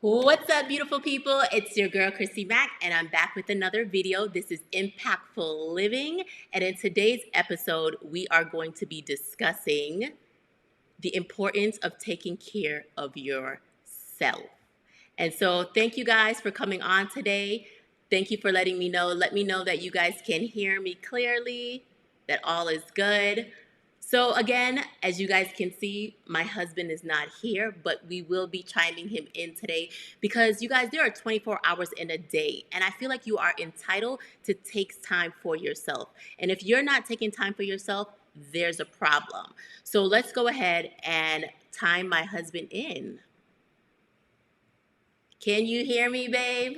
What's up, beautiful people? It's your girl, Chrissy Mack, and I'm back with another video. This is Impactful Living, and in today's episode, we are going to be discussing the importance of taking care of yourself. And so, thank you guys for coming on today. Thank you for letting me know. Let me know that you guys can hear me clearly, that all is good. So, again, as you guys can see, my husband is not here, but we will be chiming him in today because you guys, there are 24 hours in a day, and I feel like you are entitled to take time for yourself. And if you're not taking time for yourself, there's a problem. So, let's go ahead and time my husband in. Can you hear me, babe?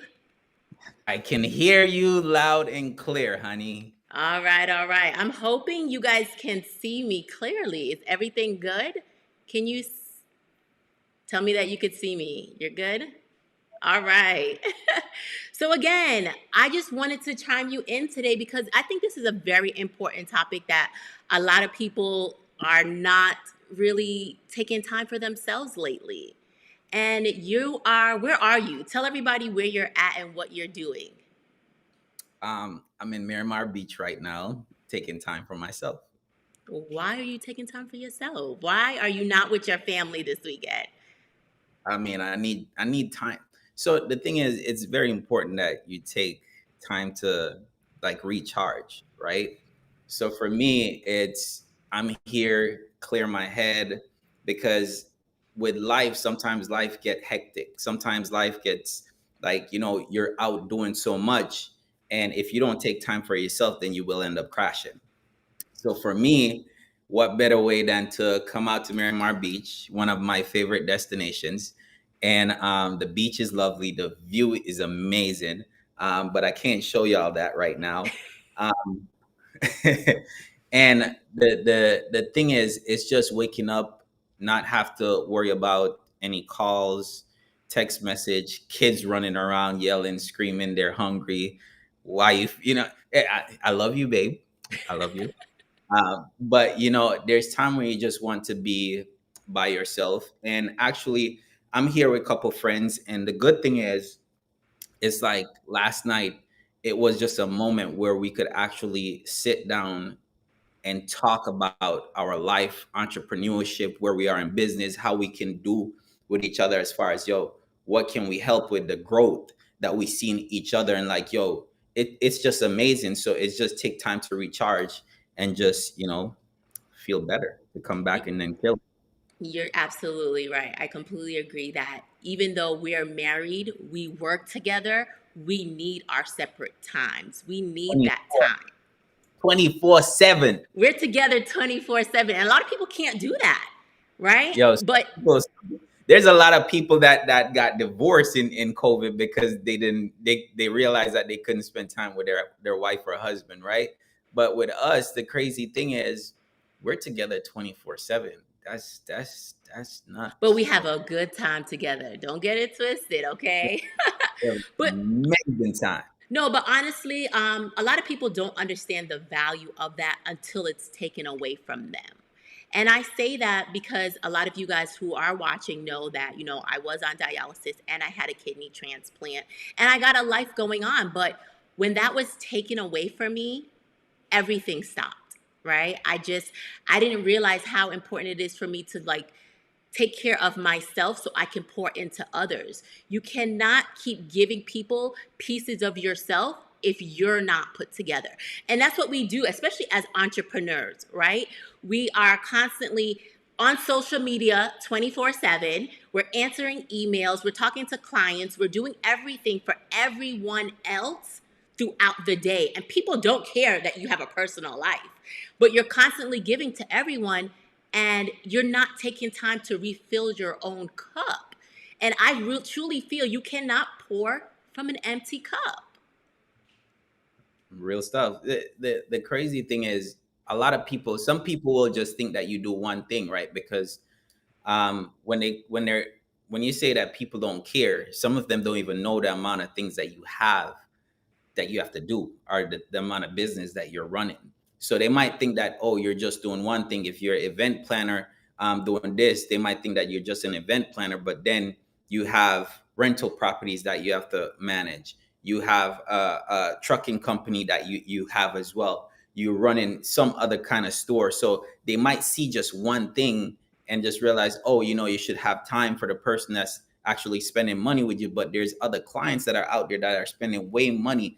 I can hear you loud and clear, honey. All right, all right. I'm hoping you guys can see me clearly. Is everything good? Can you tell me that you could see me? You're good? All right. So, again, I just wanted to chime you in today because I think this is a very important topic that a lot of people are not really taking time for themselves lately. And where are you? Tell everybody where you're at and what you're doing. I'm in Miramar Beach right now, taking time for myself. Why are you taking time for yourself? Why are you not with your family this weekend? I need time. So the thing is, it's very important that you take time to like recharge, right? So for me, it's I'm here, clear my head, because with life, sometimes life get hectic. Sometimes life gets like, you're out doing so much. And if you don't take time for yourself, then you will end up crashing. So for me, what better way than to come out to Miramar Beach, one of my favorite destinations. And the beach is lovely. The view is amazing. But I can't show y'all that right now. Um, and the thing is, it's just waking up, not have to worry about any calls, text message, kids running around yelling, screaming, they're hungry. Why I love you, babe. I love you. But there's time when you just want to be by yourself. And actually, I'm here with a couple friends, and the good thing is, it's like last night, it was just a moment where we could actually sit down and talk about our life, entrepreneurship, where we are in business, how we can do with each other as far as what can we help with the growth that we see in each other, and like it's just amazing. So it's just take time to recharge and just feel better to come back and then kill. You're absolutely right. I completely agree that even though we are married, we work together, we need our separate times. We need that time. 24/7. We're together 24/7. And a lot of people can't do that, right? Yo, But there's a lot of people that got divorced in COVID because they realized that they couldn't spend time with their wife or husband, right? But with us, the crazy thing is we're together 24/7. That's but nuts. we have a good time together. Don't get it twisted, okay? But Amazing time. no, but honestly, a lot of people don't understand the value of that until it's taken away from them. And I say that because a lot of you guys who are watching know that, I was on dialysis and I had a kidney transplant and I got a life going on. But when that was taken away from me, everything stopped, right? I didn't realize how important it is for me to like take care of myself so I can pour into others. You cannot keep giving people pieces of yourself if you're not put together. And that's what we do, especially as entrepreneurs, right? We are constantly on social media 24/7. We're answering emails, we're talking to clients, we're doing everything for everyone else throughout the day. And people don't care that you have a personal life, but you're constantly giving to everyone and you're not taking time to refill your own cup. And I truly feel you cannot pour from an empty cup. Real stuff. The crazy thing is, a lot of people, some people will just think that you do one thing, right? Because when you say that people don't care, some of them don't even know the amount of things that you have to do, or the amount of business that you're running. So they might think that, oh, you're just doing one thing. If you're an event planner, doing this, they might think that you're just an event planner. But then You have rental properties that you have to manage. You have a trucking company that you have as well. You run in some other kind of store, so they might see just one thing and just realize, oh, you should have time for the person that's actually spending money with you. But there's other clients that are out there that are spending way money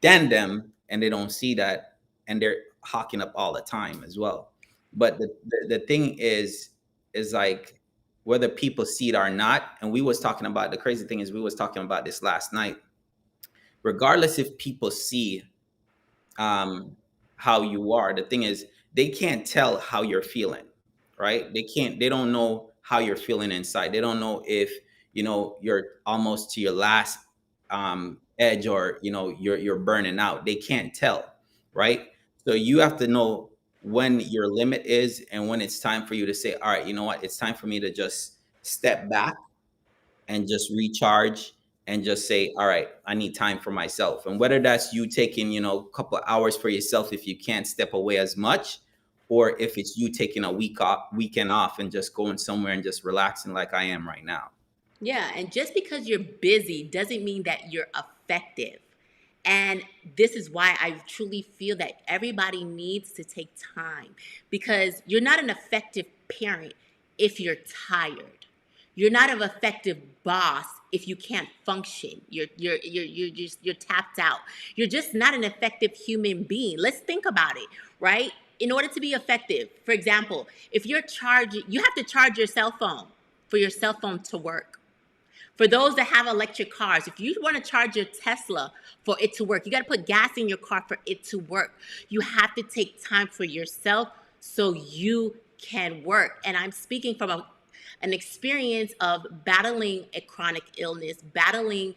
than them, and they don't see that, and they're hawking up all the time as well. But the thing is like, whether people see it or not, and we was talking about, the crazy thing is, we was talking about this last night. Regardless if people see um, how you are. The thing is, they can't tell how you're feeling, right? They don't know how you're feeling inside. They don't know if, you're almost to your last edge, or, you're burning out. They can't tell, right? So you have to know when your limit is, and when it's time for you to say, all right, you know what? It's time for me to just step back and just recharge, and just say, all right, I need time for myself. And whether that's you taking, a couple of hours for yourself if you can't step away as much, or if it's you taking a weekend off and just going somewhere and just relaxing like I am right now. Yeah, and just because you're busy doesn't mean that you're effective. And this is why I truly feel that everybody needs to take time, because you're not an effective parent if you're tired. You're not an effective boss if you can't function. You're tapped out. You're just not an effective human being. Let's think about it, right? In order to be effective, for example, if you're charging, you have to charge your cell phone for your cell phone to work. For those that have electric cars, if you want to charge your Tesla for it to work, you got to put gas in your car for it to work. You have to take time for yourself so you can work. And I'm speaking from an experience of battling a chronic illness, battling,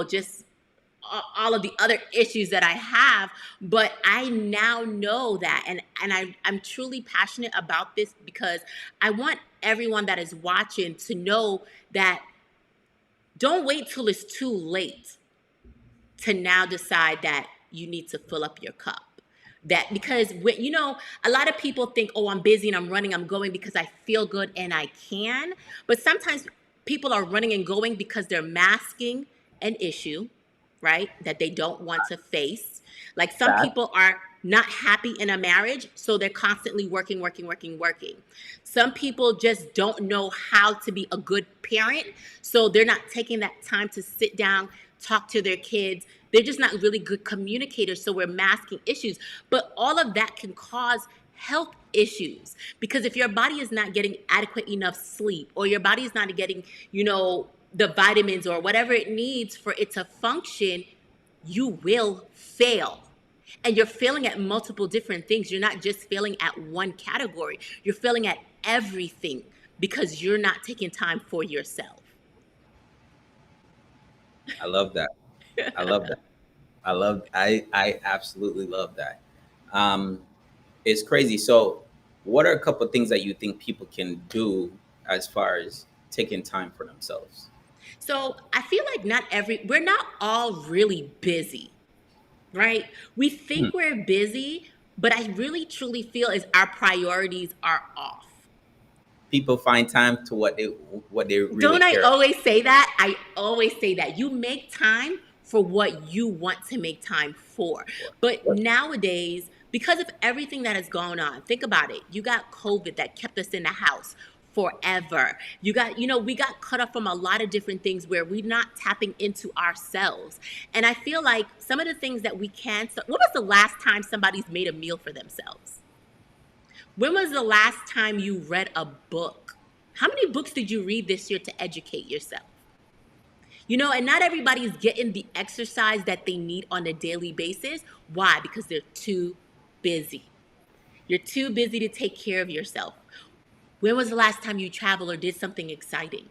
just all of the other issues that I have. But I now know that, and I'm truly passionate about this, because I want everyone that is watching to know that don't wait till it's too late to now decide that you need to fill up your cup. That, because when, a lot of people think, oh, I'm busy and I'm running, I'm going because I feel good and I can. But sometimes people are running and going because they're masking an issue, right? That they don't want to face. Like, some Fact. people are not happy in a marriage, so they're constantly working, working, working, working. Some people just don't know how to be a good parent, so they're not taking that time to sit down, talk to their kids. They're just not really good communicators, so we're masking issues. But all of that can cause health issues, because if your body is not getting adequate enough sleep, or your body is not getting, the vitamins or whatever it needs for it to function, you will fail. And you're failing at multiple different things. You're not just failing at one category. You're failing at everything because you're not taking time for yourself. I love that. I love that. I absolutely love that. Um, it's crazy. So, what are a couple of things that you think people can do as far as taking time for themselves? So I feel like we're not all really busy, right? We Hmm. think we're busy, but I really truly feel is our priorities are off. People find time to what they really Don't I care about. always say that? I always say that. You make time for what you want to make time for. But nowadays, because of everything that has gone on, think about it. You got COVID that kept us in the house forever. We got cut off from a lot of different things where we're not tapping into ourselves. And I feel like some of the things that we can, so when was the last time somebody's made a meal for themselves? When was the last time you read a book? How many books did you read this year to educate yourself? And not everybody's getting the exercise that they need on a daily basis. Why? Because they're too busy. You're too busy to take care of yourself. When was the last time you traveled or did something exciting?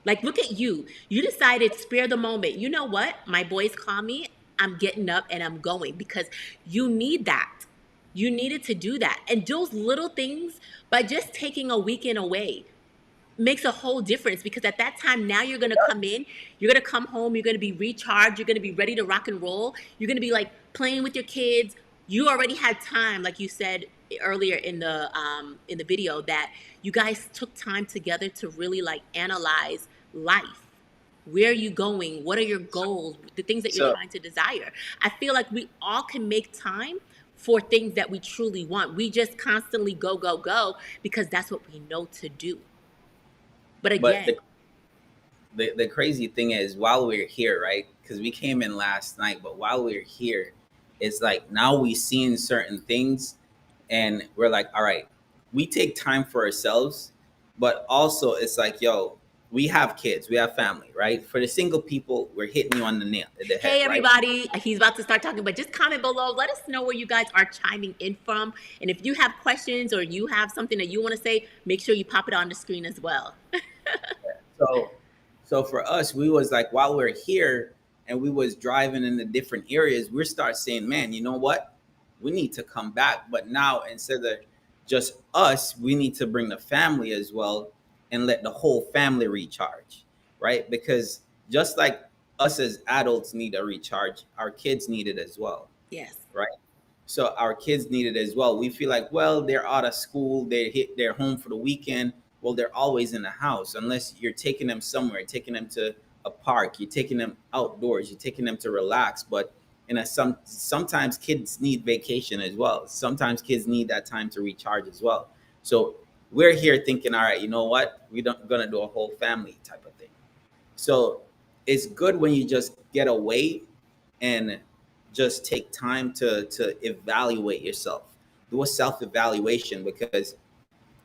Like, look at you. You decided, spare the moment. You know what? My boys call me. I'm getting up and I'm going, because you need that. You needed to do that. And those little things, by just taking a weekend away, makes a whole difference, because at that time, now you're going to come in, you're going to come home, you're going to be recharged, you're going to be ready to rock and roll. You're going to be like playing with your kids. You already had time, like you said, earlier in the video that you guys took time together to really like analyze life. Where are you going? What are your goals? The things that you're So, trying to desire. I feel like we all can make time for things that we truly want. We just constantly go, go, go because that's what we know to do. But but again, the crazy thing is, while we're here, right? Because we came in last night, but while we're here, it's like now we seeing certain things, and we're like, all right, we take time for ourselves, but also it's like, yo, we have kids, we have family, right? For the single people, we're hitting you on the head, hey right? everybody, he's about to start talking, but just comment below. Let us know where you guys are chiming in from. And if you have questions or you have something that you want to say, make sure you pop it on the screen as well. So, so for us, we was like, while we're here and we was driving in the different areas, we start saying, man, you know what? We need to come back. But now instead of just us, we need to bring the family as well and let the whole family recharge, right? Because just like us as adults need a recharge, our kids need it as well, Yes. right? So our kids need it as well. We feel like, well, they're out of school, they're home for the weekend. Well, they're always in the house unless you're taking them somewhere, taking them to a park, you're taking them outdoors, you're taking them to relax. But sometimes kids need vacation as well. Sometimes kids need that time to recharge as well. So we're here thinking, all right, you know what? We're not gonna do a whole family type of thing. So it's good when you just get away and just take time to evaluate yourself. Do a self evaluation because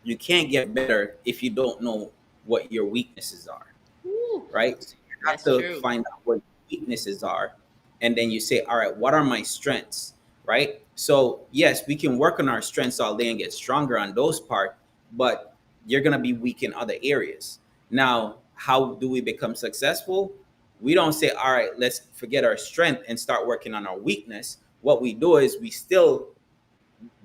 you can't get better if you don't know what your weaknesses are, Woo, right? So you have that's to true. find out what your weaknesses are, and then you say, all right, what are my strengths, right? So yes, we can work on our strengths all day and get stronger on those parts, but you're gonna be weak in other areas. Now, how do we become successful? We don't say, all right, let's forget our strength and start working on our weakness. What we do is we still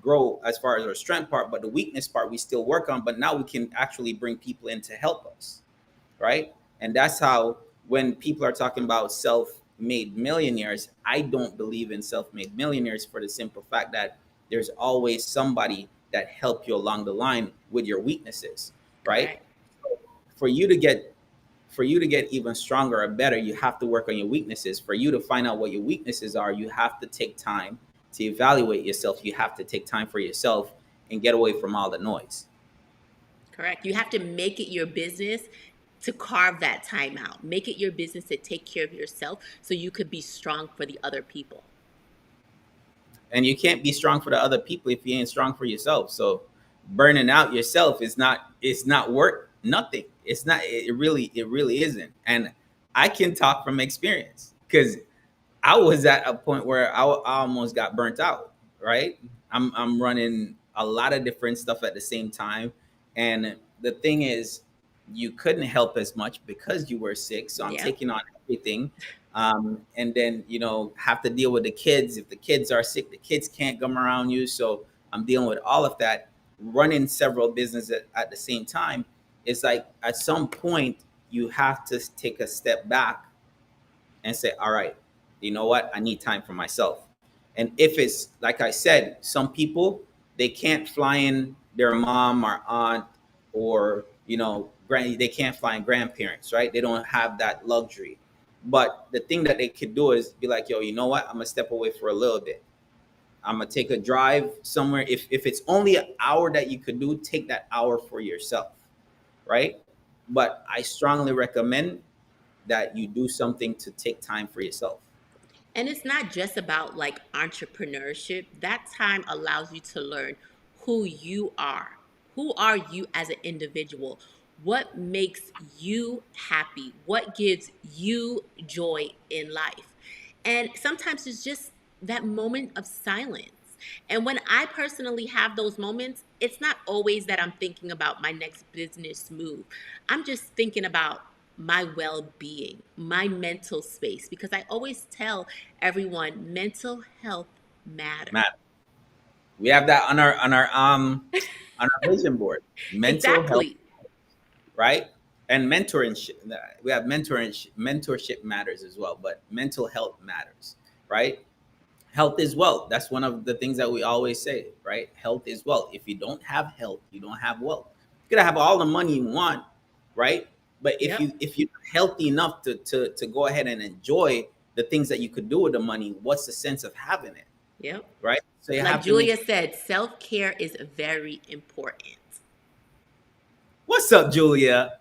grow as far as our strength part, but the weakness part we still work on. But now we can actually bring people in to help us, right? And that's how, when people are talking about self-made millionaires, I don't believe in self-made millionaires for the simple fact that there's always somebody that help you along the line with your weaknesses, right? Correct. For you to get for you to get even stronger or better, you have to work on your weaknesses. For you to find out what your weaknesses are, you have to take time to evaluate yourself. You have to take time for yourself and get away from all the noise. Correct. You have to make it your business to carve that time out. Make it your business to take care of yourself so you could be strong for the other people. And you can't be strong for the other people if you ain't strong for yourself. So burning out yourself is not, it's not worth nothing. It's not, it really isn't. And I can talk from experience because I was at a point where I almost got burnt out, right? I'm running a lot of different stuff at the same time. And the thing is, you couldn't help as much because you were sick. So I'm Yeah. taking on everything. And then, have to deal with the kids. If the kids are sick, the kids can't come around you. So I'm dealing with all of that, running several businesses at the same time. It's like at some point, you have to take a step back and say, all right, you know what? I need time for myself. And if it's like I said, some people, they can't fly in their mom or aunt or, they can't fly in grandparents, right? They don't have that luxury. But the thing that they could do is be like, yo, you know what? I'm gonna step away for a little bit. I'm gonna take a drive somewhere. If it's only an hour that you could do, take that hour for yourself, right? But I strongly recommend that you do something to take time for yourself. And it's not just about like entrepreneurship. That time allows you to learn who you are. Who are you as an individual? What makes you happy? What gives you joy in life? And sometimes it's just that moment of silence. And when I personally have those moments, it's not always that I'm thinking about my next business move. I'm just thinking about my well being, my mental space, because I always tell everyone mental health matters. Matt, we have that on our vision board. Mental health, Exactly. right? And mentorship. We have mentorship matters as well, but mental health matters, right? Health is wealth. That's one of the things that we always say, right? Health is wealth. If you don't have health, you don't have wealth. You could have all the money you want, right? But if Yep. you're healthy enough to go ahead and enjoy the things that you could do with the money, what's the sense of having it, Yep. right? So you Like have to make. Julia said, self-care is very important. What's up, Julia?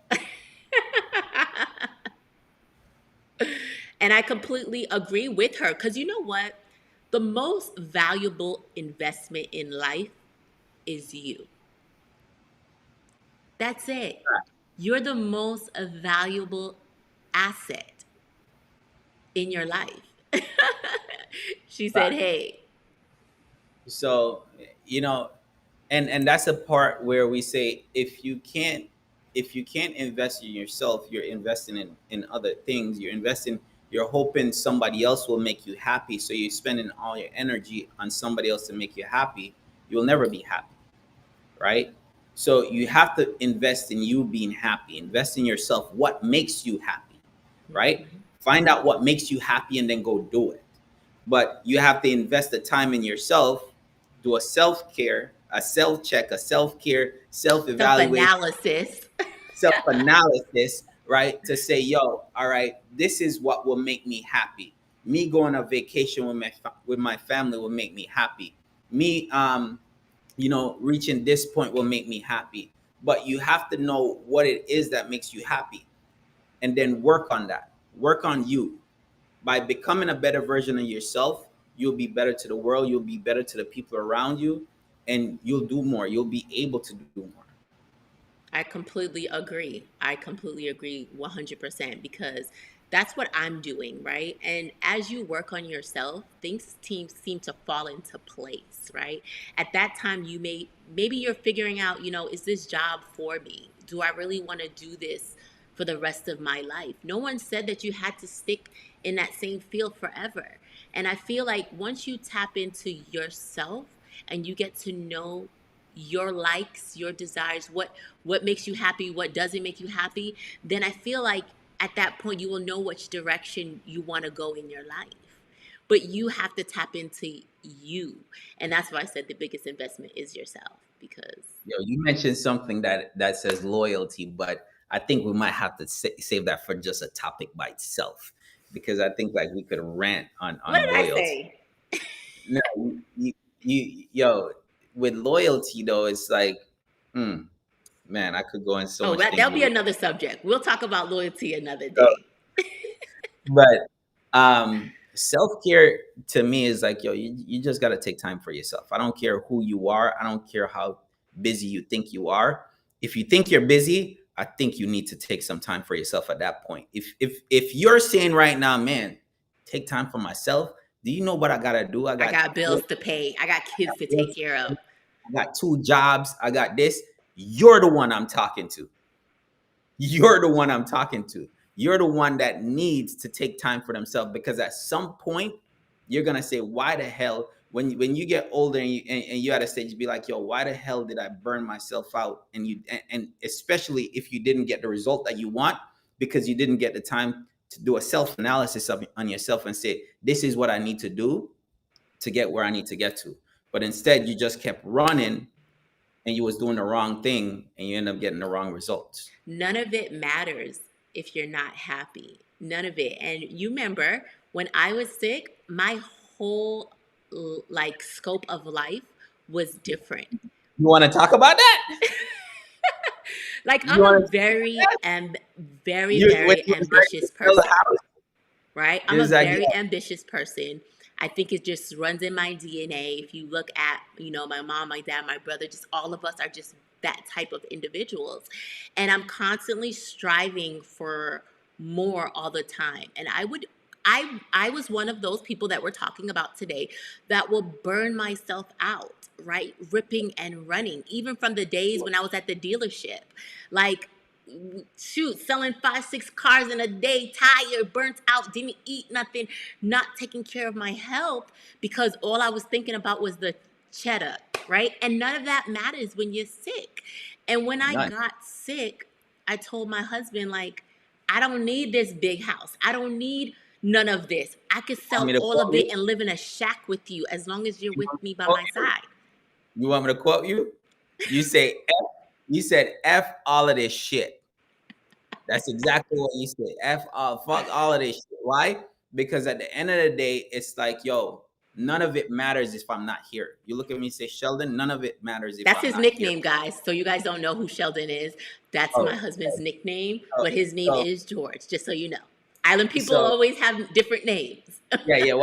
And I completely agree with her because you know what? The most valuable investment in life is you. That's it. You're the most valuable asset in your life. She said, hey, So, you know, and that's a part where we say if you can't invest in yourself, you're investing in other things. You're hoping somebody else will make you happy, so you're spending all your energy on somebody else to make you happy. You'll never be happy, right? So you have to invest in you being happy. Invest in yourself. What makes you happy, right? mhm, Find out what makes you happy and then go do it. But you have to invest the time in yourself, do a self-care, a self-check, a self-care, self self-evaluation, analysis. self-analysis, right? To say, yo, all right, this is what will make me happy. Me going on vacation with my family will make me happy. Me reaching this point will make me happy. But you have to know what it is that makes you happy and then work on that. Work on you. By becoming a better version of yourself, you'll be better to the world, you'll be better to the people around you, and you'll do more. You'll be able to do more. I completely agree. I completely agree 100% because that's what I'm doing, right? And as you work on yourself, things seem to fall into place, right? At that time, maybe you're figuring out, is this job for me? Do I really want to do this for the rest of my life? No one said that you had to stick in that same field forever. And I feel like once you tap into yourself and you get to know your likes, your desires, what makes you happy, what doesn't make you happy, then I feel like at that point you will know which direction you want to go in your life. But you have to tap into you. And that's why I said the biggest investment is yourself because You mentioned something that says loyalty, but I think we might have to save that for just a topic by itself because I think like we could rant what on did I loyalty. say? No, yo, with loyalty though, it's like, mm, man, I could go in so Oh, much things that'll with be loyalty. another subject. We'll talk about loyalty another So, day. but self-care to me is like, yo, you just got to take time for yourself. I don't care who you are. I don't care how busy you think you are. If you think you're busy, I think you need to take some time for yourself at that point. If you're saying right now, man, take time for myself, do you know what I got to do? I I got got bills to pay. I got kids to take bills, care of. I got two jobs, I got this. You're the one I'm talking to. You're the one I'm talking to. You're the one that needs to take time for themselves because at some point you're gonna say, "Why the hell?" When you get older and you at a stage, be like, "Yo, why the hell did I burn myself out?" And especially if you didn't get the result that you want because you didn't get the time to do a self analysis on yourself and say, "This is what I need to do to get where I need to get to." But instead, you just kept running and you was doing the wrong thing and you end up getting the wrong results. None of it matters if you're not happy. None of it. And you remember when I was sick, my whole like scope of life was different. You want to talk about that? Like You I'm a want to very when very you was ready to ambitious sell the person, house? right? It I'm a was like, very yeah, ambitious person. I think it just runs in my DNA. If you look at, my mom, my dad, my brother, just all of us are just that type of individuals. And I'm constantly striving for more all the time. And I was one of those people that we're talking about today that will burn myself out, right? Ripping and running, even from the days when I was at the dealership. Like shoot, selling 5, 6 cars in a day, tired, burnt out, didn't eat nothing, not taking care of my health because all I was thinking about was the cheddar, right? And none of that matters when you're sick. And when I none. got sick, I told my husband, like, I don't need this big house. I don't need None of this. I could Want sell me to all quote of you? it and live in a shack with you as long as you're You with want me me to by quote my you? side. You want me to quote you? You say F, you said F all of this shit. That's exactly what you said. F all, fuck all of this shit. Why? Because at the end of the day, it's like, yo, none of it matters if I'm not here. You look at me and say, Sheldon, none of it matters if That's I'm his not here. nickname, guys. So you guys don't know who Sheldon is. That's my Oh, husband's nickname, oh, but his name so, is George, just so you know. Island people so always have different names. yeah, yeah. We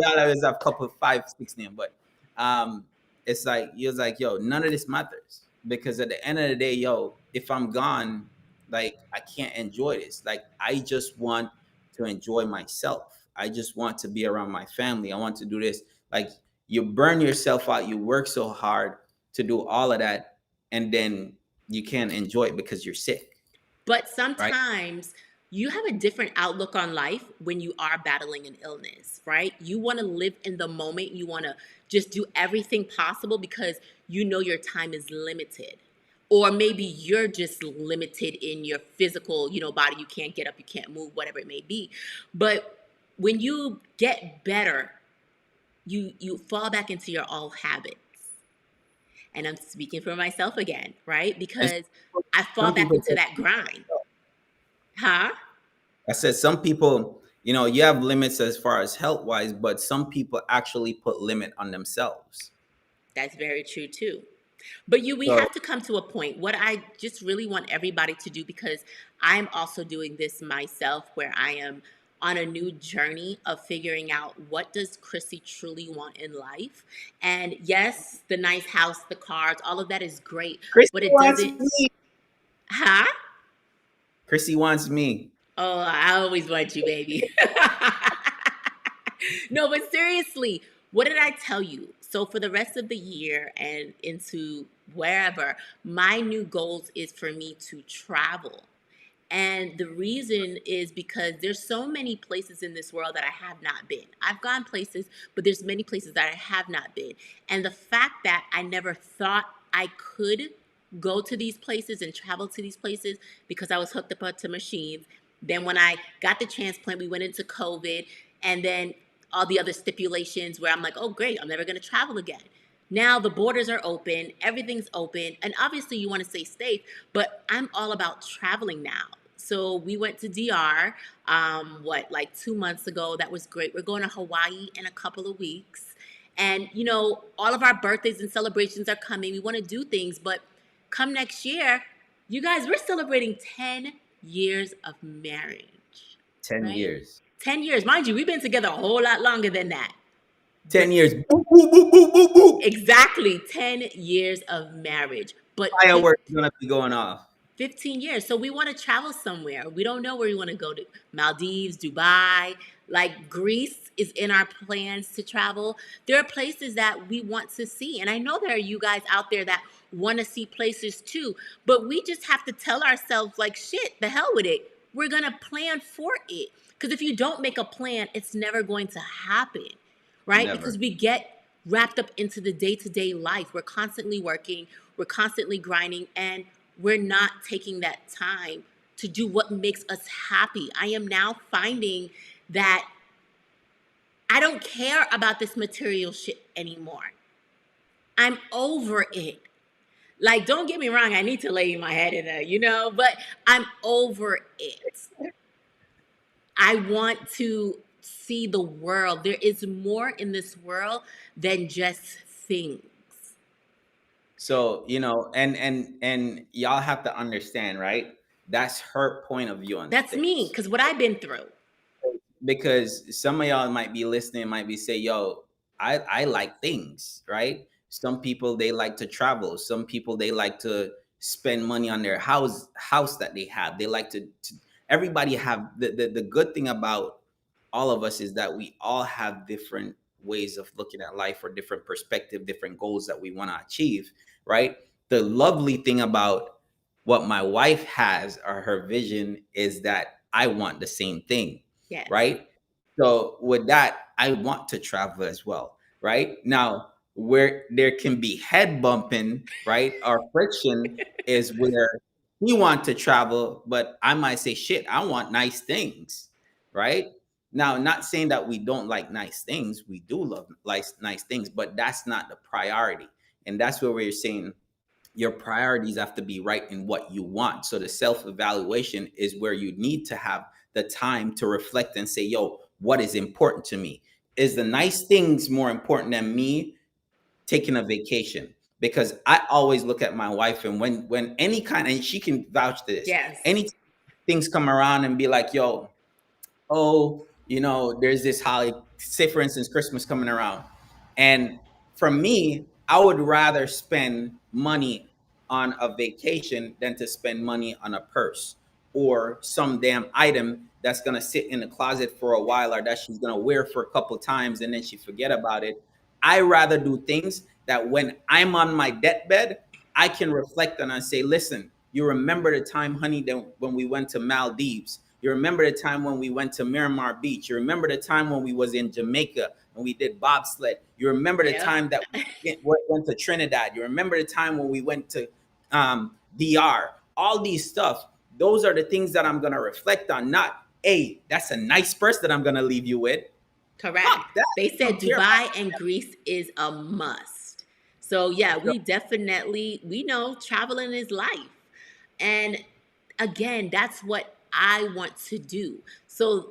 always have a couple 5, 6 names, but um, it's like you're like, yo, none of this matters because at the end of the day, yo, if I'm gone, like I can't enjoy this. Like I just want to enjoy myself. I just want to be around my family. I want to do this. Like you burn yourself out. You work so hard to do all of that, and then you can't enjoy it because you're sick, But right? sometimes you have a different outlook on life when you are battling an illness, right? You want to live in the moment. You want to just do everything possible because you know your time is limited. Or maybe you're just limited in your physical, body. You can't get up, you can't move, whatever it may be. But when you get better, you fall back into your old habits. And I'm speaking for myself again, right? And Because I fall some back people into that grind. Huh? I said some people, you have limits as far as health wise, but some people actually put limit on themselves. That's very true too. But we So have to come to a point. What I just really want everybody to do, because I'm also doing this myself, where I am on a new journey of figuring out what does Chrissy truly want in life. And yes, the nice house, the cars, all of that is great, Chrissy but it wants doesn't. me. Huh? Chrissy wants me. Oh, I always want you, baby. No, but seriously, what did I tell you? So for the rest of the year and into wherever, my new goals is for me to travel. And the reason is because there's so many places in this world that I have not been. I've gone places, but there's many places that I have not been. And the fact that I never thought I could go to these places and travel to these places because I was hooked up to machines. Then when I got the transplant, we went into COVID, and then all the other stipulations where I'm like, oh great, I'm never going to travel again. Now the borders are open, everything's open, and obviously you want to stay safe, but I'm all about traveling now. So we went to DR, like 2 months ago. That was great. We're going to Hawaii in a couple of weeks. And, all of our birthdays and celebrations are coming. We want to do things, but come next year, you guys, we're celebrating 10 years of marriage, 10 right? years. 10 years. Mind you, we've been together a whole lot longer than that. 10 But years. Boop, boop, boop, boop, boop, boop. exactly 10 years of marriage. But Fireworks gonna be going off. 15 years. So we want to travel somewhere. We don't know where we want to go to. Maldives, Dubai, like Greece is in our plans to travel. There are places that we want to see. And I know there are you guys out there that want to see places too. But we just have to tell ourselves, like, shit, the hell with it. We're going to plan for it. Because if you don't make a plan, it's never going to happen, right? Never. Because we get wrapped up into the day to day life. We're constantly working, we're constantly grinding, and we're not taking that time to do what makes us happy. I am now finding that I don't care about this material shit anymore. I'm over it. Like, don't get me wrong, I need to lay my head in there, but I'm over it. I want to see the world. There is more in this world than just things. So, and y'all have to understand, right? That's her point of view on That's me, things. because what I've been through. Because some of y'all might be listening, might be say, yo, I like things, right? Some people they like to travel. Some people they like to spend money on their house that they have. They like to everybody have the good thing about all of us is that we all have different ways of looking at life or different perspective, different goals that we want to achieve, right? The lovely thing about what my wife has or her vision is that I want the same thing, Yes. right? So with that, I want to travel as well, right? Now, where there can be head bumping, right, or friction is where he want to travel, but I might say, shit, I want nice things, right? Now, not saying that we don't like nice things. We do love nice things, but that's not the priority. And that's where we're saying your priorities have to be right in what you want. So the self evaluation is where you need to have the time to reflect and say, yo, what is important to me? Is the nice things more important than me taking a vacation? Because I always look at my wife, and when any kind, and she can vouch to this, Yes. any things come around and be like, yo, oh, there's this holiday, say for instance, Christmas coming around. And for me, I would rather spend money on a vacation than to spend money on a purse or some damn item that's gonna sit in the closet for a while, or that she's gonna wear for a couple times and then she forget about it. I rather do things that when I'm on my deathbed, I can reflect on and say, listen, you remember the time, honey, that when we went to Maldives. You remember the time when we went to Miramar Beach. You remember the time when we was in Jamaica and we did bobsled. You remember the Yep. time that we went to Trinidad. You remember the time when we went to DR. All these stuff. Those are the things that I'm gonna reflect on. Not, hey, that's a nice purse that I'm gonna leave you with. Correct. Fuck that. They I said don't care Dubai about and Greece is a must. So yeah, that. we definitely we know traveling is life. And again, that's what I want to do. So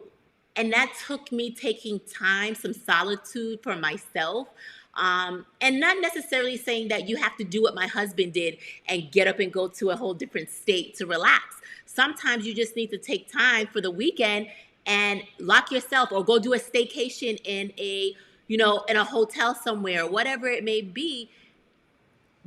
and that took me taking time, some solitude for myself. And not necessarily saying that you have to do what my husband did and get up and go to a whole different state to relax. Sometimes you just need to take time for the weekend and lock yourself or go do a staycation in a in a hotel somewhere, whatever it may be,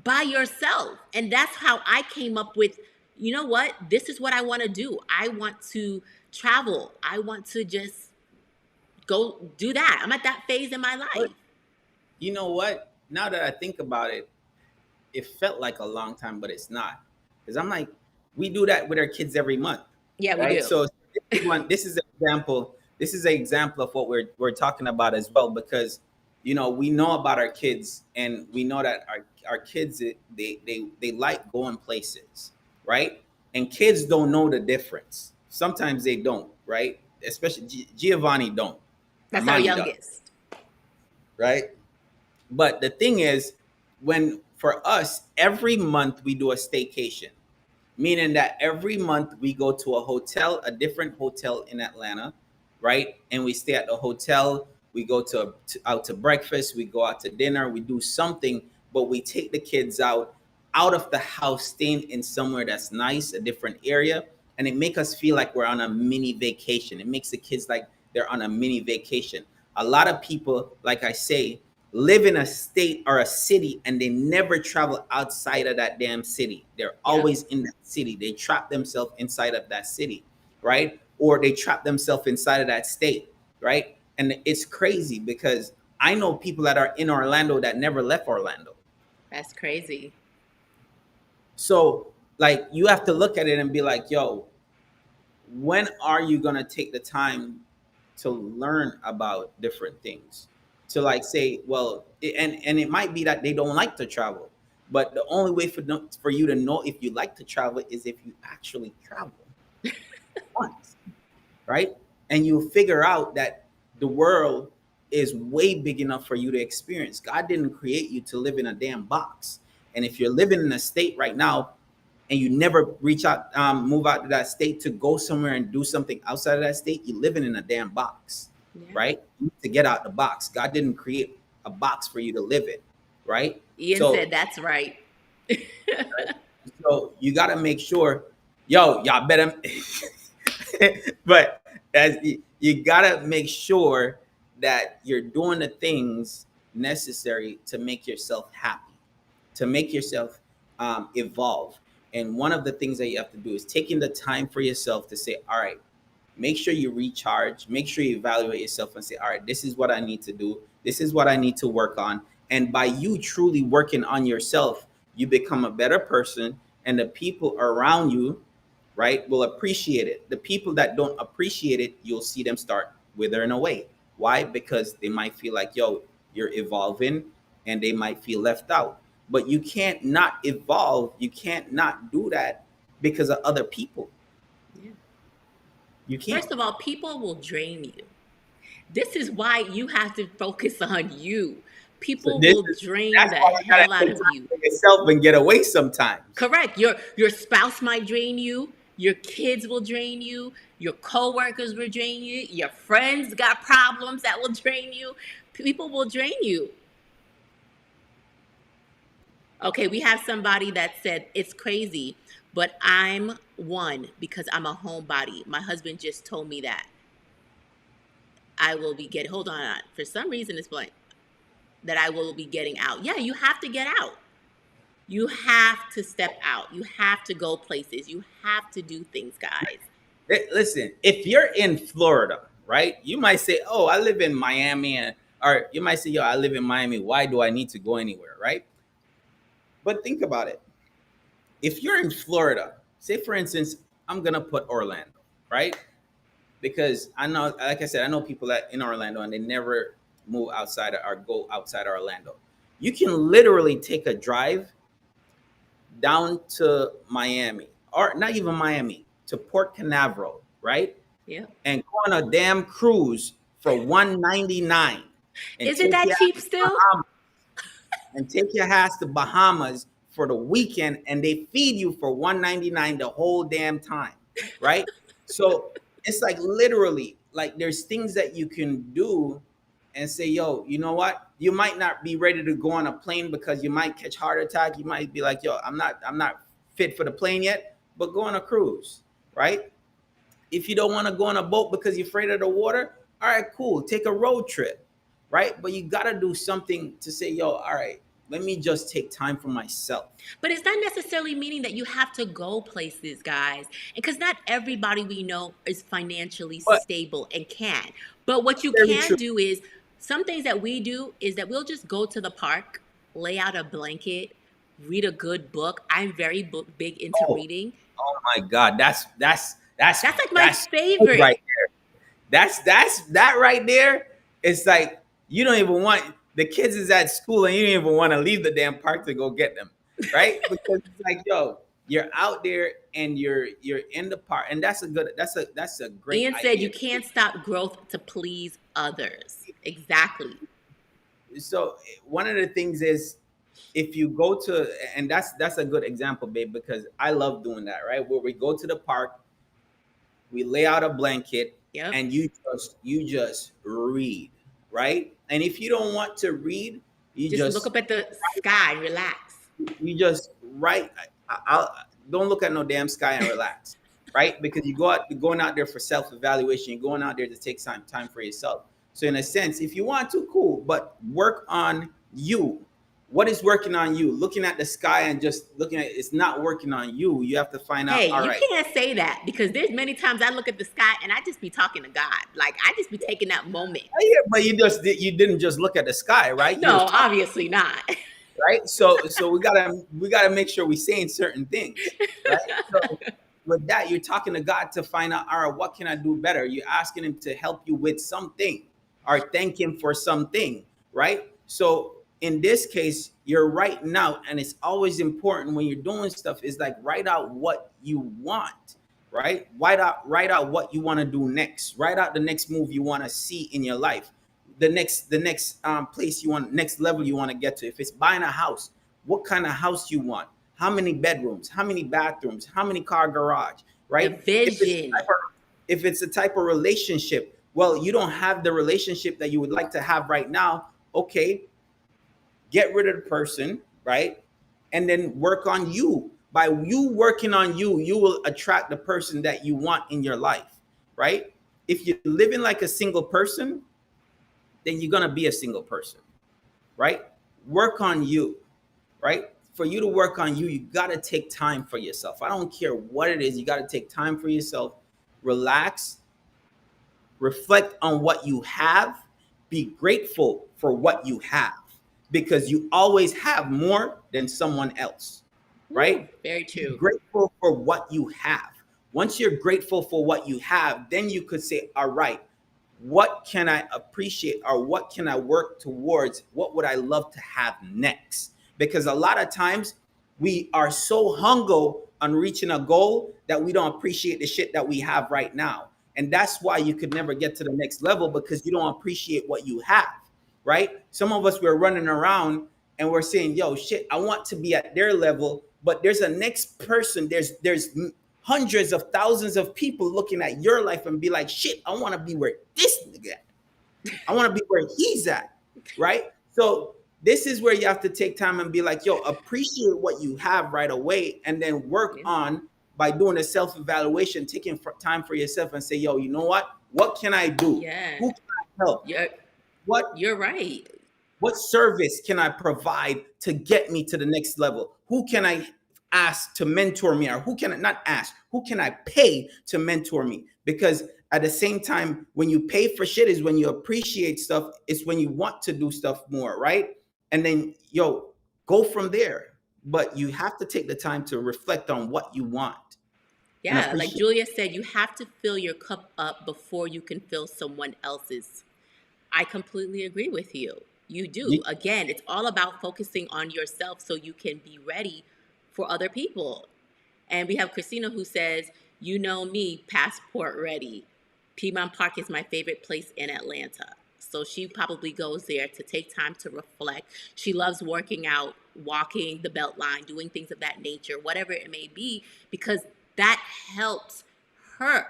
by yourself. And that's how I came up with, you know what, this is what I want to do. I want to travel. I want to just go do that. I'm at that phase in my But life. you know what? Now that I think about it, it felt like a long time, but it's not. Because I'm like, we do that with our kids every month, Yeah, we right? do. So this is an example. This is an example of what we're talking about as well, because we know about our kids, and we know that our kids, they like going places, right? And kids don't know the difference. Sometimes they don't, right? Especially Giovanni don't. That's our Armani does, youngest. right? But the thing is, when for us, every month we do a staycation, meaning that every month we go to a hotel, a different hotel in Atlanta, right? And we stay at the hotel. We go out to breakfast. We go out to dinner. We do something, but we take the kids out of the house, staying in somewhere that's nice, a different area, and it make us feel like we're on a mini vacation. It makes the kids like they're on a mini vacation. A lot of people, like I say, live in a state or a city and they never travel outside of that damn city. They're Yep. always in that city. They trap themselves inside of that city, right? Or they trap themselves inside of that state, right? And it's crazy because I know people that are in Orlando that never left Orlando. That's crazy. So, like, you have to look at it and be like, yo, when are you going to take the time to learn about different things, to like say, well, and it might be that they don't like to travel, but the only way for you to know if you like to travel is if you actually travel once, right? And you figure out that the world is way big enough for you to experience. God didn't create you to live in a damn box. And if you're living in a state right now and you never reach out, move out to that state to go somewhere and do something outside of that state, you're living in a damn box, Yeah. right? You need to get out the box. God didn't create a box for you to live in, right? Ian said So, that's right. so you got to make sure, yo, y'all better, but you got to make sure that you're doing the things necessary to make yourself happy, to make yourself evolve. And one of the things that you have to do is taking the time for yourself to say, all right, make sure you recharge, make sure you evaluate yourself and say, all right, this is what I need to do. This is what I need to work on. And by you truly working on yourself, you become a better person, and the people around you, right, will appreciate it. The people that don't appreciate it, you'll see them start withering away. Why? Because they might feel like, yo, you're evolving, and they might feel left out. But you can't not evolve. You can't not do that because of other people. Yeah. You can't. First of all, people will drain you. This is why you have to focus on you. So People will drain that's the why you gotta hell out take of time you. for yourself and get away sometimes. Correct. Your spouse might drain you. Your kids will drain you. Your coworkers will drain you. Your friends got problems that will drain you. People will drain you. Okay, we have somebody that said it's crazy, but I'm one because I'm a homebody. My husband just told me that I will be getting. Hold on, for some reason it's blank. That I will be getting out. Yeah, you have to get out. You have to step out. You have to go places. You have to do things, guys. Listen, if you're in Florida, right, you might say, "Oh, I live in Miami," or you might say, "Yo, I live in Miami. Why do I need to go anywhere?" Right? But think about it. If you're in Florida, say for instance, I'm gonna put Orlando, right? Because I know, like I said, I know people that in Orlando and they never move outside or go outside Orlando. You can literally take a drive down to Miami, or not even Miami, to Port Canaveral, right? Yeah. And go on a damn cruise for 199 and Is it that cheap still? take your ass to Bahamas for the weekend, and they feed you for 199 the whole damn time, right? So it's like literally like there's things that you can do and say, yo, you know what? You might not be ready to go on a plane because you might catch heart attack. You might be like, yo, I'm not fit for the plane yet, but go on a cruise, right? If you don't want to go on a boat because you're afraid of the water, all right, cool. Take a road trip, right? But you got to do something to say, yo, all right, let me just take time for myself. But it's not necessarily meaning that you have to go places, guys. Because not everybody we know is financially But stable and can. But what you very can true. do is some things that we do is that we'll just go to the park, lay out a blanket, read a good book. I'm very big into Oh, reading. oh my God, That's like my that's good favorite. right there. That right there. It's like you don't even want the kids is at school and you don't even want to leave the damn park to go get them, right? Because it's like, yo, you're out there and you're in the park, and that's a great Ian said you idea. can't stop growth to please others. Exactly. So one of the things is if you go to, and that's a good example, babe, because I love doing that, right? Where we go to the park, we lay out a blanket, Yep. and you just read, right? And if you don't want to read, you Just look just up at the sky, relax. you just write. Don't look at no damn sky and relax, right? Because you're going out there for self evaluation. You're going out there to take time for yourself. So in a sense, if you want to, cool, but work on you. What is working on you? Looking at the sky and just looking at it's not working on you. You have to find out. Hey, All you right, can't say that because there's many times I look at the sky and I just be talking to God. Like I just be taking that moment. yeah, but you didn't just look at the sky, right? You was No, talking, obviously not. right? So we gotta make sure we saying certain things, right? So with that, you're talking to God to find out, all right, what can I do better? You're asking Him to help you with something, or thank Him for something, right? So in this case, you're writing out, and it's always important when you're doing stuff is like write out what you want, right? Write out what you want to do next. Write out the next move you want to see in your life, the next place you want, next level you want to get to. If it's buying a house, what kind of house you want, how many bedrooms, how many bathrooms, how many car garage, The right? vision. If it's a type of relationship, well, you don't have the relationship that you would like to have right now. Okay, get rid of the person, right? And then work on you. By you working on you, you will attract the person that you want in your life, right? If you're living like a single person, then you're gonna be a single person, right? Work on you, right? For you to work on you, you gotta take time for yourself. I don't care what it is, you gotta take time for yourself, relax, reflect on what you have, be grateful for what you have, because you always have more than someone else, Woo, right? very Be true. grateful for what you have. Once you're grateful for what you have, then you could say, all right, what can I appreciate, or what can I work towards? What would I love to have next? Because a lot of times we are so hung on reaching a goal that we don't appreciate the shit that we have right now. And that's why you could never get to the next level, because you don't appreciate what you have, right? Some of us, we're running around and we're saying, yo, shit, I want to be at their level, but there's a next person. There's hundreds of thousands of people looking at your life and be like, shit, I want to be where this nigga at. I want to be where he's at, right? So this is where you have to take time and be like, yo, appreciate what you have right away, and then work Yeah. on, by doing a self-evaluation, taking time for yourself and say, yo, you know what can I do? Yeah. Who can I help? You're What you're right. what service can I provide to get me to the next level? Who can I ask to mentor me? Or who can I not ask? Who can I pay to mentor me? Because at the same time, when you pay for shit is when you appreciate stuff. It's when you want to do stuff more, right? And then, yo, go from there. But you have to take the time to reflect on what you want and Yeah, like appreciate. Julia said, you have to fill your cup up before you can fill someone else's. I completely agree with you. You do. You, Again, it's all about focusing on yourself so you can be ready for other people. And we have Christina who says, you know me, passport ready. Piedmont Park is my favorite place in Atlanta. So she probably goes there to take time to reflect. She loves working out, walking the Beltline, doing things of that nature, whatever it may be, because that helps her,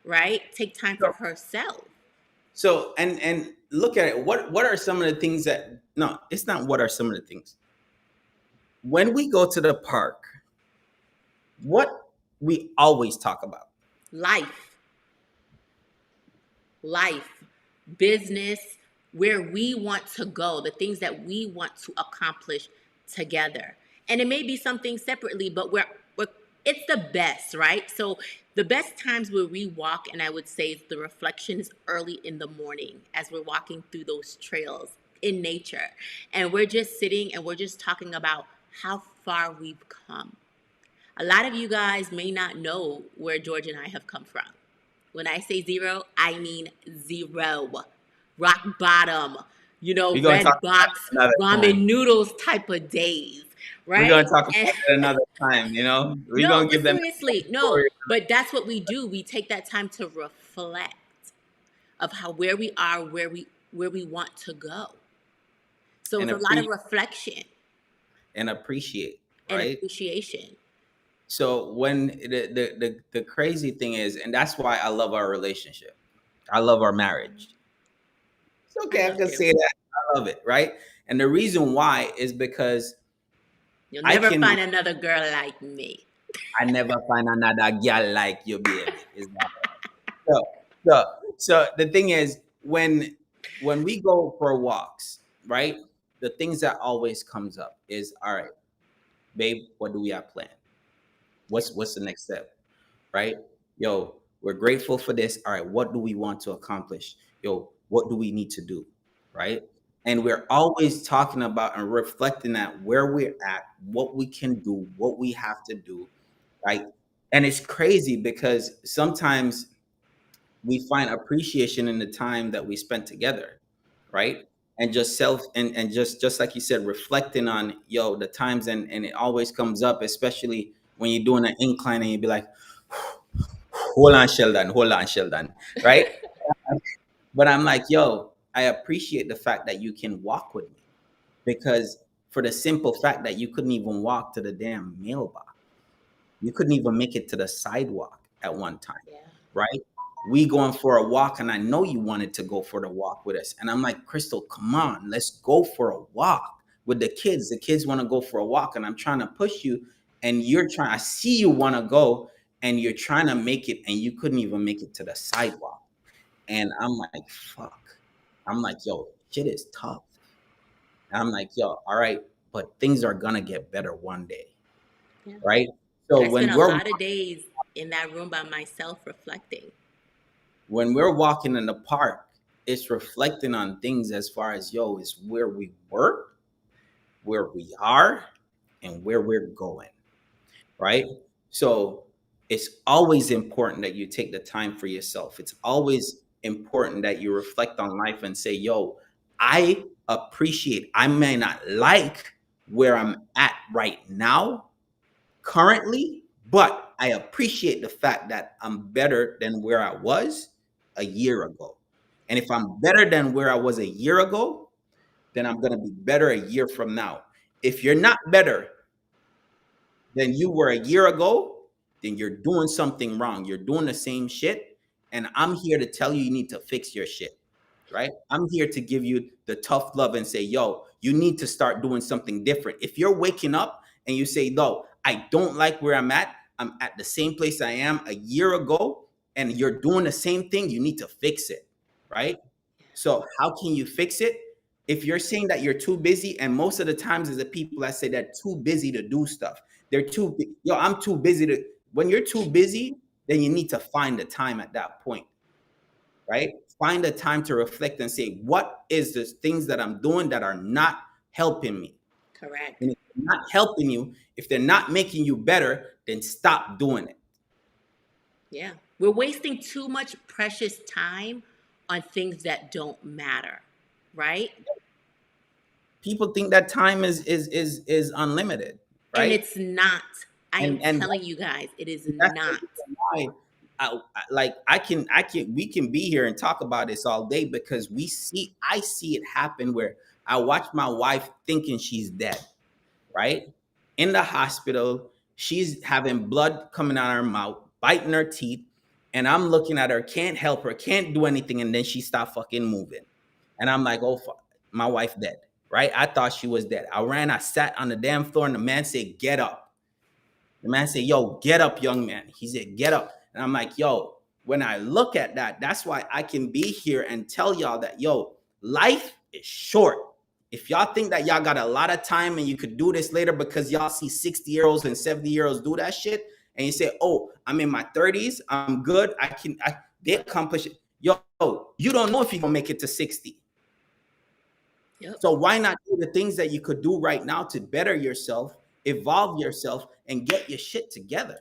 right? Take time for herself. so and look at it. What are some of the things that, no, it's not what are some of the things. When we go to the park, what we always talk about. Life, life, business, where we want to go, the things that we want to accomplish together. And it may be something separately, but we're it's the best, right? So the best times where we walk, and I would say the reflection is early in the morning as we're walking through those trails in nature. And we're just sitting and we're just talking about how far we've come. A lot of you guys may not know where George and I have come from. When I say zero, I mean zero. Rock bottom, We're gonna talk red about box, it another ramen time. noodles type of days, We're right? gonna talk about And it another time. We're no, gonna but give them seriously, no, story. but that's what we do. We take that time to reflect of how where we are, where we want to go. So and it's a lot of appreciate reflection and appreciate, and right? appreciation. So when the crazy thing is, and that's why I love our relationship. I love our marriage. It's I okay, I love can you. say that. I love it, right? And the reason why is because You'll I never can find another girl like me. I never find another girl like you, baby. Is that so? So so the thing is, when we go for walks, right? The things that always comes up is, all right, babe, what do we have planned? What's the next step? Right? Yo, we're grateful for this. All right, what do we want to accomplish? Yo, what do we need to do? Right? And we're always talking about and reflecting at where we're at, what we can do, what we have to do, right? And it's crazy because sometimes we find appreciation in the time that we spent together, right? And just and just like you said, reflecting on, yo, the times, and it always comes up, especially when you're doing an incline and you be like, hold on, Sheldon, right? But I'm like, yo, I appreciate the fact that you can walk with me, because for the simple fact that you couldn't even walk to the damn mailbox, you couldn't even make it to the sidewalk at one time, Yeah. right? We going for a walk, and I know you wanted to go for the walk with us. And I'm like, Crystal, come on, let's go for a walk with the kids. The kids want to go for a walk, and I'm trying to push you, and you're trying, I see you want to go, and you're trying to make it, and you couldn't even make it to the sidewalk. And I'm like, fuck. I'm like, yo, shit is tough. And I'm like, yo, all right, but things are gonna get better one day, Yeah. right? So I spent a lot of days in that room by myself reflecting. when we're walking in the park, it's reflecting on things as far as, yo, is where we were, where we are, and where we're going, right? So it's always important that you take the time for yourself. It's always important that you reflect on life and say, yo, I appreciate, I may not like where I'm at right now, currently, but I appreciate the fact that I'm better than where I was a year ago. And if I'm better than where I was a year ago, then I'm going to be better a year from now. If you're not better than you were a year ago, then you're doing something wrong. You're doing the same shit. And I'm here to tell you, you need to fix your shit, right? I'm here to give you the tough love and say, yo, you need to start doing something different. If you're waking up and you say, no, I don't like where I'm at the same place I am a year ago, and you're doing the same thing, you need to fix it, right? So how can you fix it? If you're saying that you're too busy, and most of the times is the people that say they're too busy to do stuff. They're too, yo, I'm too busy to, when you're too busy, then you need to find the time at that point, right? Find the time to reflect and say, what is the things that I'm doing that are not helping me? Correct. And if they're not helping you, if they're not making you better, then stop doing it. Yeah. We're wasting too much precious time on things that don't matter, right? People think that time is unlimited, And right? it's not. I am And telling you guys, it is that's the not. reason why like we can be here and talk about this all day, because I see it happen where I watch my wife thinking she's dead, right? In the hospital, she's having blood coming out of her mouth, biting her teeth, and I'm looking at her, can't help her, can't do anything, and then she stopped fucking moving. And I'm like, oh fuck, my wife dead, right? I thought she was dead. I sat on the damn floor, and the man said, get up. The man said, yo, get up, young man. He said, get up. And I'm like, yo, when I look at that, that's why I can be here and tell y'all that, yo, life is short. If y'all think that y'all got a lot of time and you could do this later because y'all see 60-year-olds and 70-year-olds do that shit, and you say, oh, I'm in my 30s, I'm good, they accomplish it. Yo, you don't know if you're gonna make it to 60. Yep. So why not do the things that you could do right now to better yourself, evolve yourself, and get your shit together?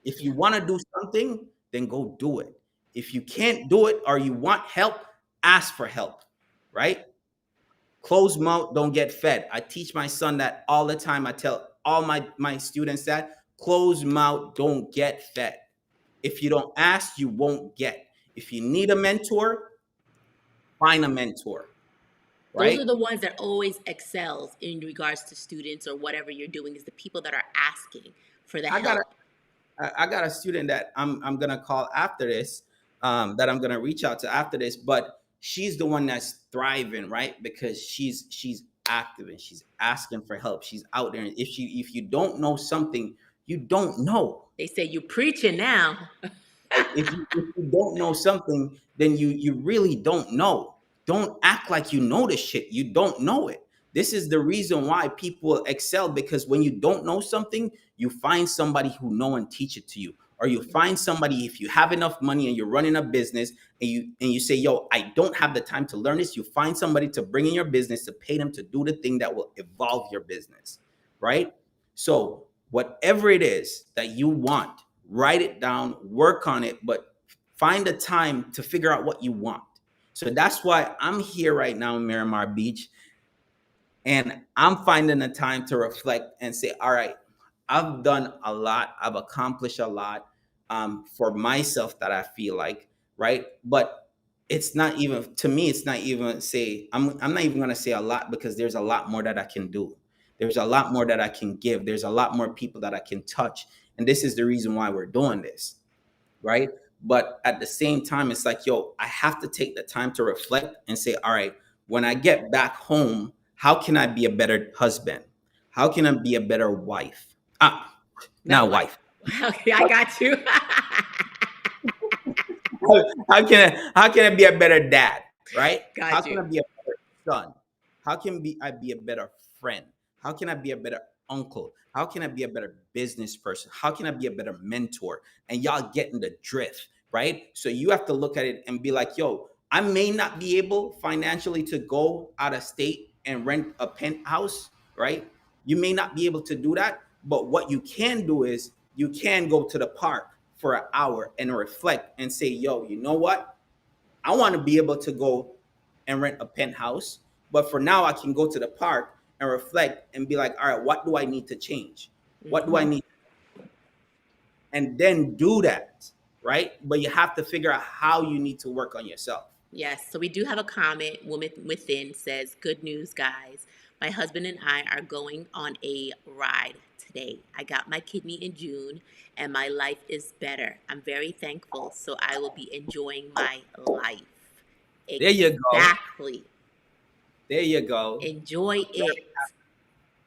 If you want to do something, then go do it. If you can't do it or you want help, ask for help, right? Closed mouth don't get fed. I teach my son that all the time. I tell all my students that closed mouth don't get fed. If you don't ask, you won't get. If you need a mentor, find a mentor, Those right? are the ones that always excels in regards to students or whatever you're doing, is the people that are asking for the I got help. I got a student that I'm gonna call after this, that I'm gonna reach out to after this, but she's the one that's thriving, right? Because she's active and she's asking for help. She's out there. And if you don't know something, you don't know. They say you preaching now. Right? If you don't know something, then you really don't know. Don't act like you know this shit. You don't know it. This is the reason why people excel, because when you don't know something, you find somebody who know and teach it to you. Or you find somebody, if you have enough money and you're running a business, and you say, yo, I don't have the time to learn this, you find somebody to bring in your business, to pay them to do the thing that will evolve your business, right? So whatever it is that you want, write it down, work on it, but find the time to figure out what you want. So that's why I'm here right now in Miramar Beach, and I'm finding the time to reflect and say, all right, I've done a lot, I've accomplished a lot, for myself, that I feel like, right? But it's not even, to me, it's not even say, I'm not even gonna say a lot, because there's a lot more that I can do. There's a lot more that I can give. There's a lot more people that I can touch. And this is the reason why we're doing this, right? But at the same time, it's like, yo, I have to take the time to reflect and say, all right, when I get back home, how can I be a better husband? How can I be a better wife? Ah, Not not wife. wife. Okay, I got you. How can I be a better dad? Right? How Got can I you. be a better son? How can I be a better friend? How can I be a better uncle? How can I be a better business person? How can I be a better mentor? And y'all getting the drift, right? So you have to look at it and be like, yo, I may not be able financially to go out of state and rent a penthouse, right? You may not be able to do that, but what you can do is you can go to the park for an hour and reflect and say, yo, you know what? I want to be able to go and rent a penthouse, but for now, I can go to the park and reflect and be like, all right, what do I need to change? What do I Hmm. need? and then do that, right? But you have to figure out how you need to work on yourself. Yes, so we do have a comment. Woman Within says, "Good news, guys. My husband and I are going on a ride today. I got my kidney in June and my life is better. I'm very thankful, so I will be enjoying my life." There you go. Exactly. There you go. Enjoy it.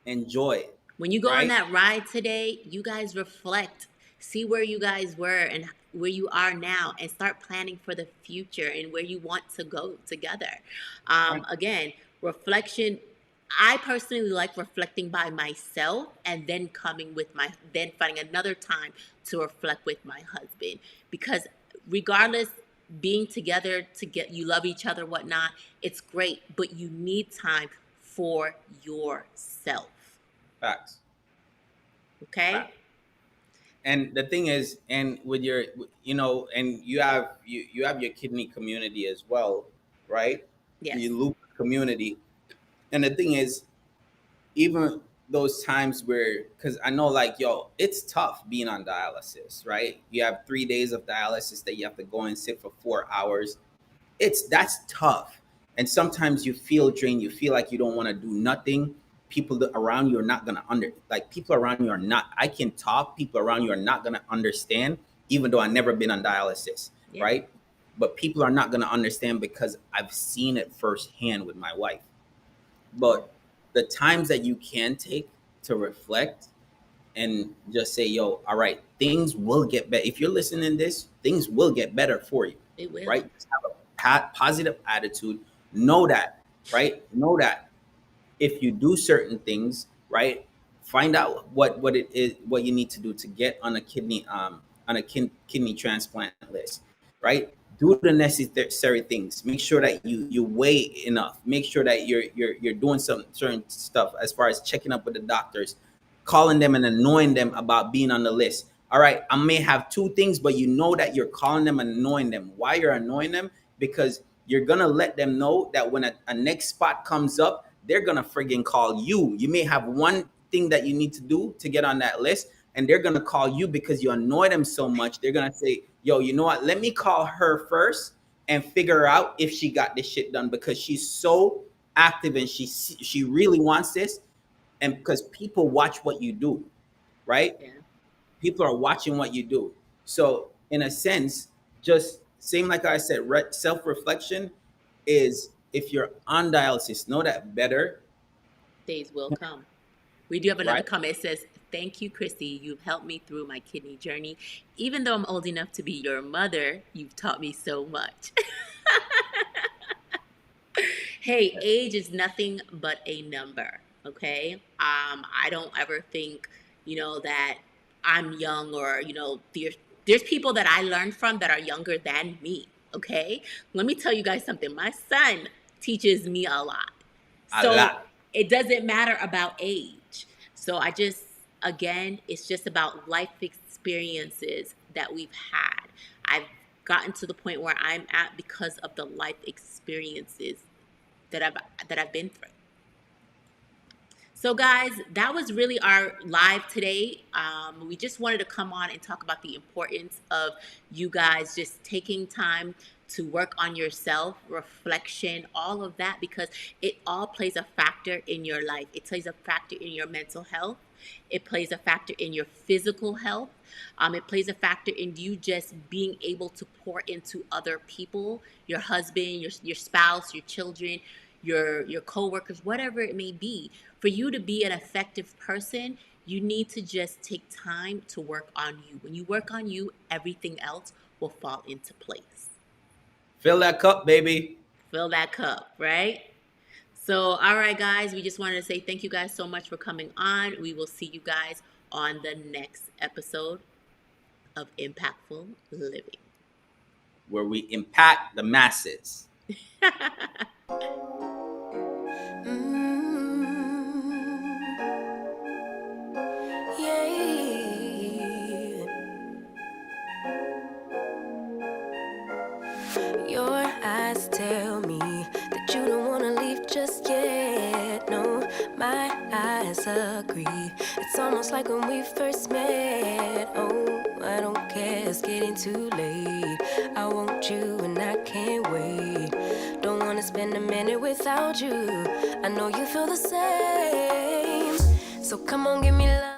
Enjoy it, When you go on right? that ride today, you guys reflect, see where you guys were and where you are now, and start planning for the future and where you want to go together. Right. Again, reflection. I personally like reflecting by myself and then then finding another time to reflect with my husband, because regardless, being together to get, you love each other, whatnot, it's great, but you need time for yourself. Facts. Okay. Facts. And the thing is, and with your, and you have your kidney community as well, right? Yes. Your loop community. And the thing is, even those times where, because I know, like, yo, it's tough being on dialysis, right? You have 3 days of dialysis that you have to go and sit for 4 hours. That's tough. And sometimes you feel drained, you feel like you don't want to do nothing. People around you are not going to people around you are not, I can talk, people around you are not going to understand, even though I've never been on dialysis, Yeah. right? But people are not going to understand because I've seen it firsthand with my wife. Yeah. But the times that you can take to reflect and just say, yo, all right, things will get better. If you're listening to this, things will get better for you, It will. right? Just have a positive attitude. Know that, right? Know that if you do certain things, right, find out what it is, what you need to do to get on a kidney transplant list, right? Do the necessary things. Make sure that you weigh enough. Make sure that you're doing some certain stuff as far as checking up with the doctors, calling them and annoying them about being on the list. All right, I may have two things, but you know that you're calling them and annoying them. Why you're annoying them? Because you're gonna let them know that when a next spot comes up, they're gonna friggin' call you. You may have one thing that you need to do to get on that list, and they're gonna call you because you annoy them so much. They're gonna say, "Yo, you know what? Let me call her first and figure out if she got this shit done because she's so active and she really wants this." And because people watch what you do, right? Yeah. People are watching what you do. So in a sense, just same like I said, self-reflection is, if you're on dialysis, know that better, Days will come. We do have another right? comment. It says, "Thank you, Christy. You've helped me through my kidney journey. Even though I'm old enough to be your mother, you've taught me so much." Hey, age is nothing but a number. Okay. I don't ever think, that I'm young, or, there's people that I learned from that are younger than me. Okay. Let me tell you guys something. My son teaches me a lot. A So lot. it doesn't matter about age. So again, it's just about life experiences that we've had. I've gotten to the point where I'm at because of the life experiences that I've been through. So, guys, that was really our live today. We just wanted to come on and talk about the importance of you guys just taking time to work on yourself, reflection, all of that, because it all plays a factor in your life. It plays a factor in your mental health. It plays a factor in your physical health. It plays a factor in you just being able to pour into other people, your husband, your spouse, your children, your coworkers, whatever it may be. For you to be an effective person, you need to just take time to work on you. When you work on you, everything else will fall into place. Fill that cup, baby. Fill that cup, right? So, all right, guys, we just wanted to say thank you guys so much for coming on. We will see you guys on the next episode of Impactful Living. Where we impact the masses. Your eyes tell me that you don't wanna leave just yet. No, my eyes agree. It's almost like when we first met. Oh, I don't care, it's getting too late. I want you and I can't wait. Don't wanna spend a minute without you. I know you feel the same. So come on, give me love.